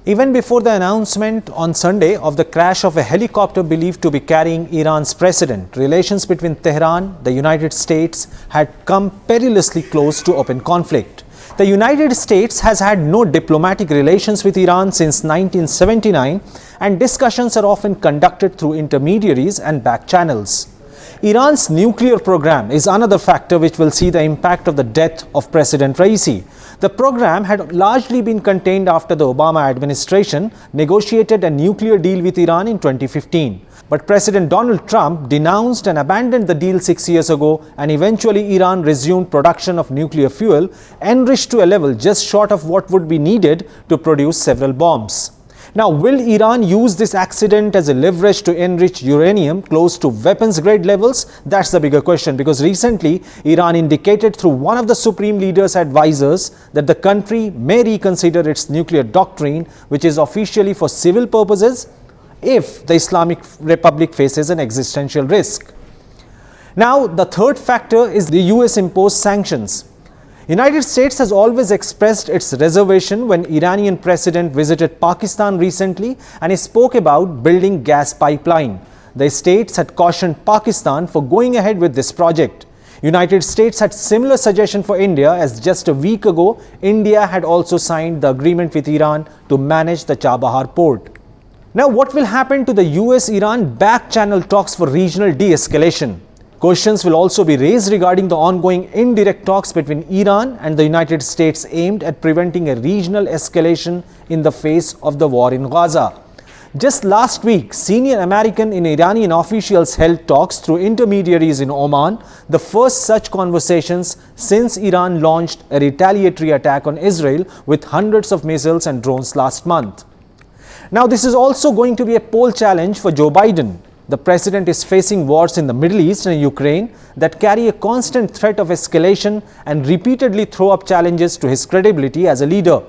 Even before the announcement on Sunday of the crash of a helicopter believed to be carrying Iran's president, relations between Tehran, the United States, had come perilously close to open conflict. The United States has had no diplomatic relations with Iran since 1979, and discussions are often conducted through intermediaries and back channels. Iran's nuclear program is another factor which will see the impact of the death of President Raisi. The program had largely been contained after the Obama administration negotiated a nuclear deal with Iran in 2015. But President Donald Trump denounced and abandoned the deal 6 years ago, and eventually Iran resumed production of nuclear fuel, enriched to a level just short of what would be needed to produce several bombs. Now, will Iran use this accident as a leverage to enrich uranium close to weapons-grade levels? That's the bigger question, because recently Iran indicated through one of the Supreme Leader's advisors that the country may reconsider its nuclear doctrine, which is officially for civil purposes, if the Islamic Republic faces an existential risk. Now, the third factor is the US-imposed sanctions. United States has always expressed its reservation when Iranian President visited Pakistan recently and he spoke about building gas pipeline. The states had cautioned Pakistan for going ahead with this project. United States had similar suggestion for India, as just a week ago, India had also signed the agreement with Iran to manage the Chabahar port. Now, what will happen to the US-Iran back channel talks for regional de-escalation? Questions will also be raised regarding the ongoing indirect talks between Iran and the United States aimed at preventing a regional escalation in the face of the war in Gaza. Just last week, senior American and Iranian officials held talks through intermediaries in Oman, the first such conversations since Iran launched a retaliatory attack on Israel with hundreds of missiles and drones last month. Now, this is also going to be a poll challenge for Joe Biden. The president is facing wars in the Middle East and Ukraine that carry a constant threat of escalation and repeatedly throw up challenges to his credibility as a leader.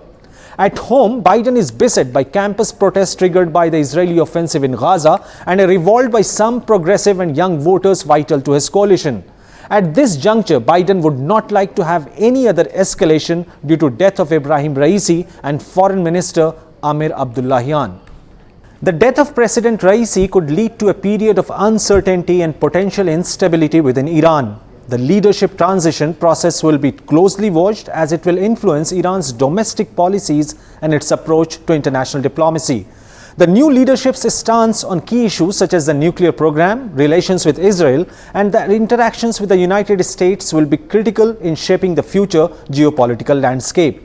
At home, Biden is beset by campus protests triggered by the Israeli offensive in Gaza and a revolt by some progressive and young voters vital to his coalition. At this juncture, Biden would not like to have any other escalation due to death of Ebrahim Raisi and Foreign Minister Amir-Abdollahian. The death of President Raisi could lead to a period of uncertainty and potential instability within Iran. The leadership transition process will be closely watched, as it will influence Iran's domestic policies and its approach to international diplomacy. The new leadership's stance on key issues such as the nuclear program, relations with Israel, and the interactions with the United States will be critical in shaping the future geopolitical landscape.